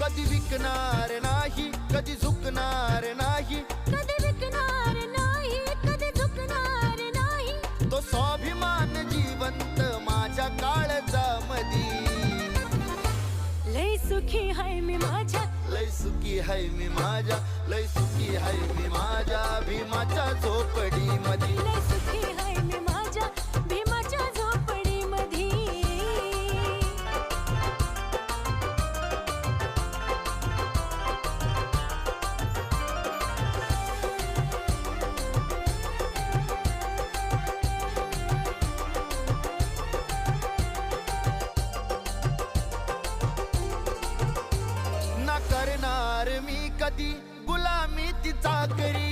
कधी विकणार नाही, कधी झुकणार नाही, कधी विकणार नाही, कधी झुकणार नाही. तो स्वाभिमान जिवंत माझ्या काळजामधी. लय सुखी हाय मी माझ्या, लय सुखी हाय मी माझ्या, लय सुखी हाय मी माझ्या भीमाच्या झोपडीमधी. लय सुखी हाय मी माझ्या भीमाच्या झोपडीमधी. ना करणार मी कधी गुलामी ती चाकरी,